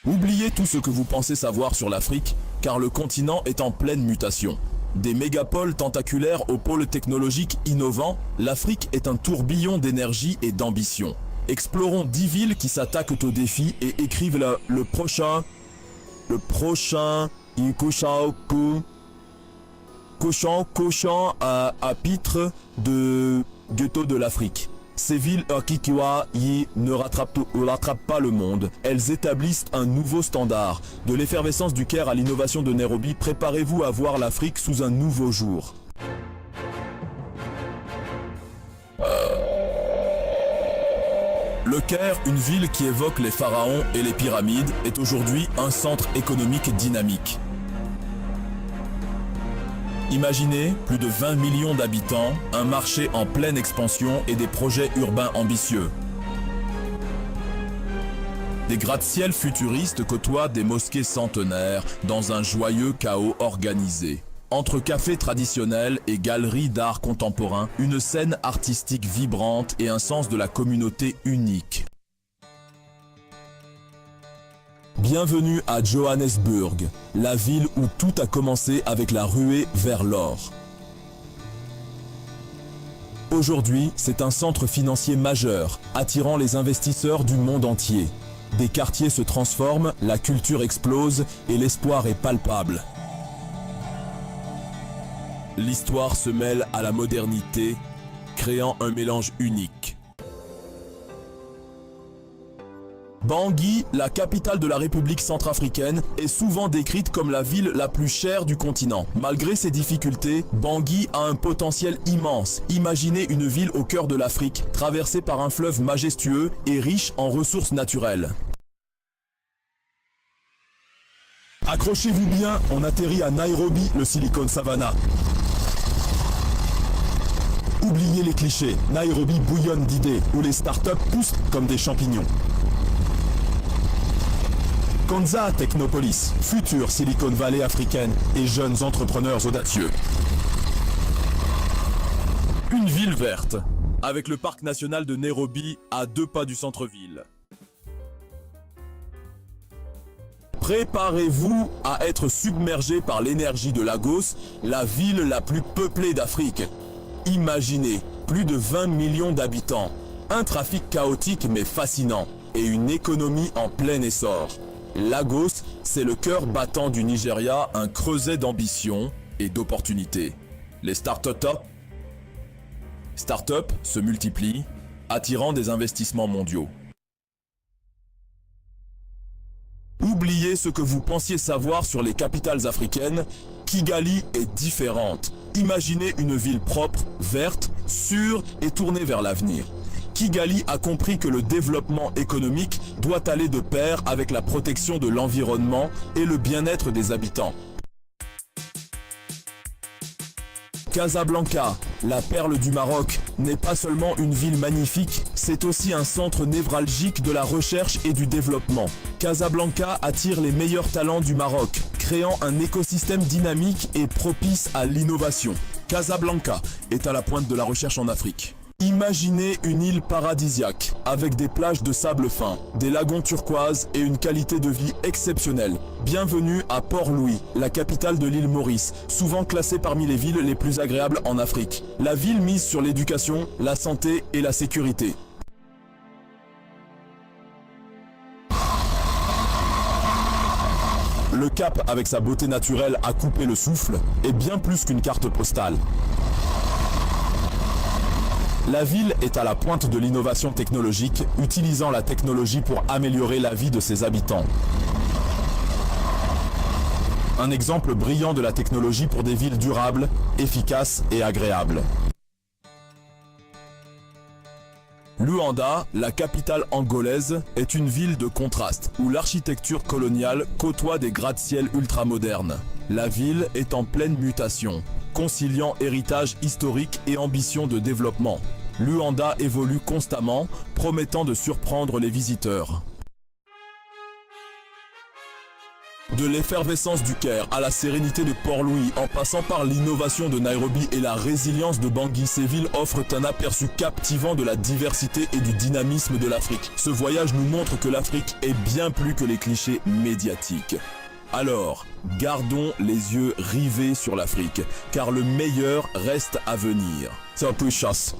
Oubliez tout ce que vous pensez savoir sur l'Afrique, car le continent est en pleine mutation. Des mégapoles tentaculaires aux pôles technologiques innovants, l'Afrique est un tourbillon d'énergie et d'ambition. Explorons 10 villes qui s'attaquent aux défis et écrivent le prochain à pitre de ghetto de l'Afrique. Ces villes ne rattrapent pas le monde. Elles établissent un nouveau standard. De l'effervescence du Caire à l'innovation de Nairobi, préparez-vous à voir l'Afrique sous un nouveau jour. Le Caire, une ville qui évoque les pharaons et les pyramides, est aujourd'hui un centre économique dynamique. Imaginez plus de 20 millions d'habitants, un marché en pleine expansion et des projets urbains ambitieux. Des gratte-ciel futuristes côtoient des mosquées centenaires dans un joyeux chaos organisé. Entre cafés traditionnels et galeries d'art contemporain, une scène artistique vibrante et un sens de la communauté unique. Bienvenue à Johannesburg, la ville où tout a commencé avec la ruée vers l'or. Aujourd'hui, c'est un centre financier majeur, attirant les investisseurs du monde entier. Des quartiers se transforment, la culture explose et l'espoir est palpable. L'histoire se mêle à la modernité, créant un mélange unique. Bangui, la capitale de la République centrafricaine, est souvent décrite comme la ville la plus chère du continent. Malgré ses difficultés, Bangui a un potentiel immense. Imaginez une ville au cœur de l'Afrique, traversée par un fleuve majestueux et riche en ressources naturelles. Accrochez-vous bien, on atterrit à Nairobi, le Silicon Savannah. Oubliez les clichés, Nairobi bouillonne d'idées, où les startups poussent comme des champignons. Konza Technopolis, future Silicon Valley africaine et jeunes entrepreneurs audacieux. Une ville verte, avec le parc national de Nairobi à 2 pas du centre-ville. Préparez-vous à être submergé par l'énergie de Lagos, la ville la plus peuplée d'Afrique. Imaginez, plus de 20 millions d'habitants, un trafic chaotique mais fascinant et une économie en plein essor. Lagos, c'est le cœur battant du Nigeria, un creuset d'ambition et d'opportunités. Les startups se multiplient, attirant des investissements mondiaux. Oubliez ce que vous pensiez savoir sur les capitales africaines, Kigali est différente. Imaginez une ville propre, verte, sûre et tournée vers l'avenir. Kigali a compris que le développement économique doit aller de pair avec la protection de l'environnement et le bien-être des habitants. Casablanca, la perle du Maroc, n'est pas seulement une ville magnifique, c'est aussi un centre névralgique de la recherche et du développement. Casablanca attire les meilleurs talents du Maroc, créant un écosystème dynamique et propice à l'innovation. Casablanca est à la pointe de la recherche en Afrique. Imaginez une île paradisiaque, avec des plages de sable fin, des lagons turquoises et une qualité de vie exceptionnelle. Bienvenue à Port-Louis, la capitale de l'île Maurice, souvent classée parmi les villes les plus agréables en Afrique. La ville mise sur l'éducation, la santé et la sécurité. Le Cap, avec sa beauté naturelle à couper le souffle, est bien plus qu'une carte postale. La ville est à la pointe de l'innovation technologique, utilisant la technologie pour améliorer la vie de ses habitants. Un exemple brillant de la technologie pour des villes durables, efficaces et agréables. Luanda, la capitale angolaise, est une ville de contraste, où l'architecture coloniale côtoie des gratte-ciel ultramodernes. La ville est en pleine mutation, conciliant héritage historique et ambition de développement. Luanda évolue constamment, promettant de surprendre les visiteurs. De l'effervescence du Caire à la sérénité de Port-Louis, en passant par l'innovation de Nairobi et la résilience de Bangui, ces villes offrent un aperçu captivant de la diversité et du dynamisme de l'Afrique. Ce voyage nous montre que l'Afrique est bien plus que les clichés médiatiques. Alors, gardons les yeux rivés sur l'Afrique, car le meilleur reste à venir. C'est un peu chasse.